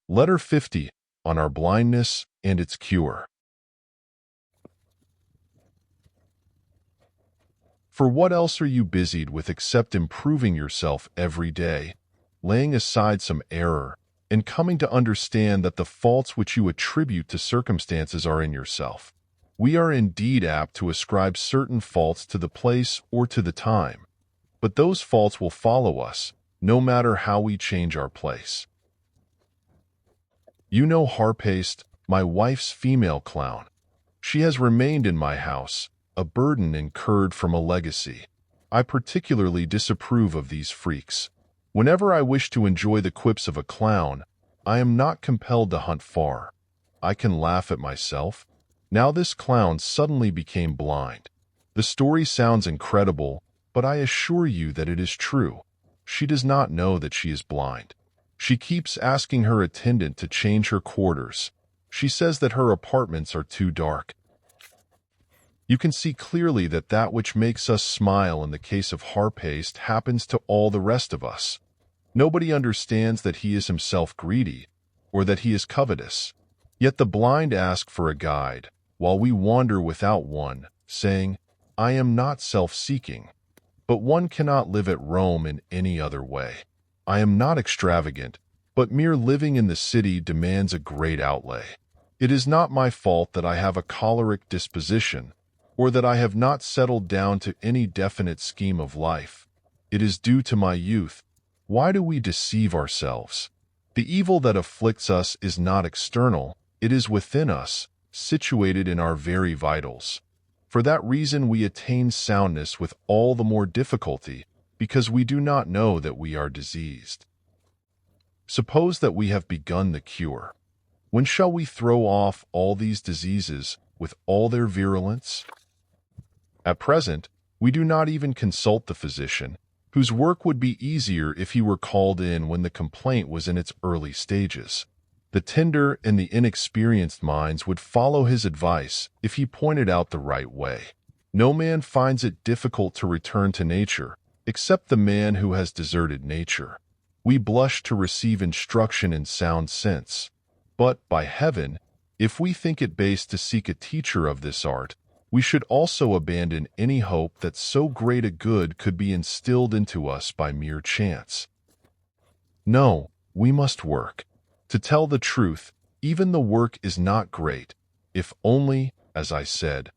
Letter 50 on our blindness and its cure. For what else are you busied with except improving yourself every day, laying aside some error, and coming to understand that the faults which you attribute to circumstances are in yourself? We are indeed apt to ascribe certain faults to the place or to the time, but those faults will follow us, no matter how we change our place. You know Harpaste, my wife's female clown. She has remained in my house, a burden incurred from a legacy. I particularly disapprove of these freaks. Whenever I wish to enjoy the quips of a clown, I am not compelled to hunt far. I can laugh at myself. Now this clown suddenly became blind. The story sounds incredible, but I assure you that it is true. She does not know that she is blind. She keeps asking her attendant to change her quarters. She says that her apartments are too dark. You can see clearly that that which makes us smile in the case of Harpaste happens to all the rest of us. Nobody understands that he is himself greedy, or that he is covetous. Yet the blind ask for a guide, while we wander without one, saying, "I am not self-seeking." But one cannot live at Rome in any other way. I am not extravagant, but mere living in the city demands a great outlay. It is not my fault that I have a choleric disposition, or that I have not settled down to any definite scheme of life. It is due to my youth. Why do we deceive ourselves? The evil that afflicts us is not external, it is within us, situated in our very vitals. For that reason we attain soundness with all the more difficulty, because we do not know that we are diseased. Suppose that we have begun the cure. When shall we throw off all these diseases with all their virulence? At present, we do not even consult the physician, whose work would be easier if he were called in when the complaint was in its early stages. The tender and the inexperienced minds would follow his advice if he pointed out the right way. No man finds it difficult to return to nature, except the man who has deserted nature. We blush to receive instruction in sound sense. But, by heaven, if we think it base to seek a teacher of this art, we should also abandon any hope that so great a good could be instilled into us by mere chance. No, we must work. To tell the truth, even the work is not great, if only, as I said,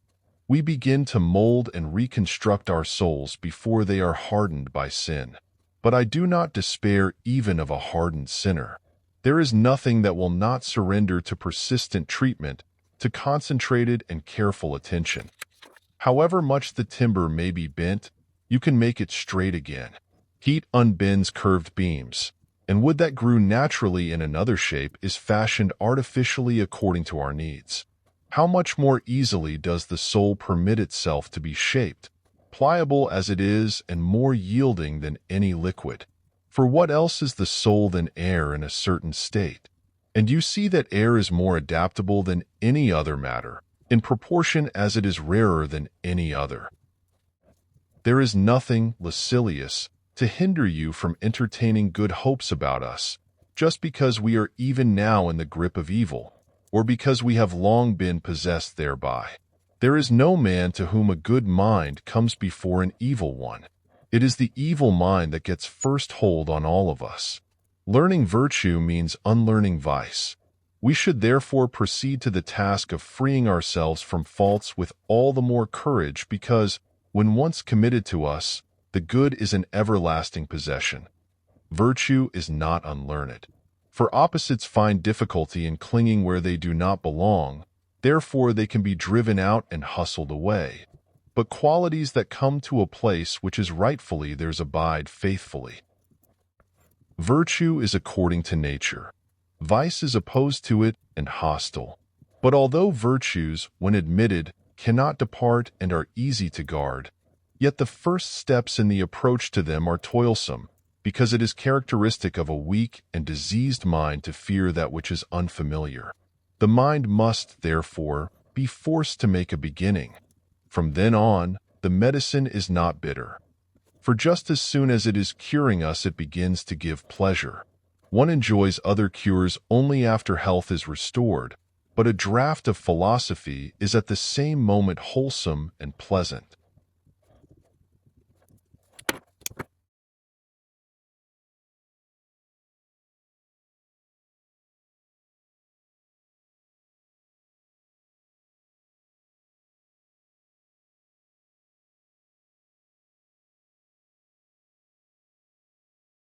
we begin to mold and reconstruct our souls before they are hardened by sin. But I do not despair even of a hardened sinner. There is nothing that will not surrender to persistent treatment, to concentrated and careful attention. However much the timber may be bent, you can make it straight again. Heat unbends curved beams, and wood that grew naturally in another shape is fashioned artificially according to our needs. How much more easily does the soul permit itself to be shaped, pliable as it is and more yielding than any liquid? For what else is the soul than air in a certain state? And you see that air is more adaptable than any other matter, in proportion as it is rarer than any other. There is nothing, Lucilius, to hinder you from entertaining good hopes about us, just because we are even now in the grip of evil, or because we have long been possessed thereby. There is no man to whom a good mind comes before an evil one. It is the evil mind that gets first hold on all of us. Learning virtue means unlearning vice. We should therefore proceed to the task of freeing ourselves from faults with all the more courage because, when once committed to us, the good is an everlasting possession. Virtue is not unlearned. For opposites find difficulty in clinging where they do not belong, therefore they can be driven out and hustled away. But qualities that come to a place which is rightfully theirs abide faithfully. Virtue is according to nature. Vice is opposed to it and hostile. But although virtues, when admitted, cannot depart and are easy to guard, yet the first steps in the approach to them are toilsome, because it is characteristic of a weak and diseased mind to fear that which is unfamiliar. The mind must, therefore, be forced to make a beginning. From then on, the medicine is not bitter. For just as soon as it is curing us, it begins to give pleasure. One enjoys other cures only after health is restored, but a draught of philosophy is at the same moment wholesome and pleasant.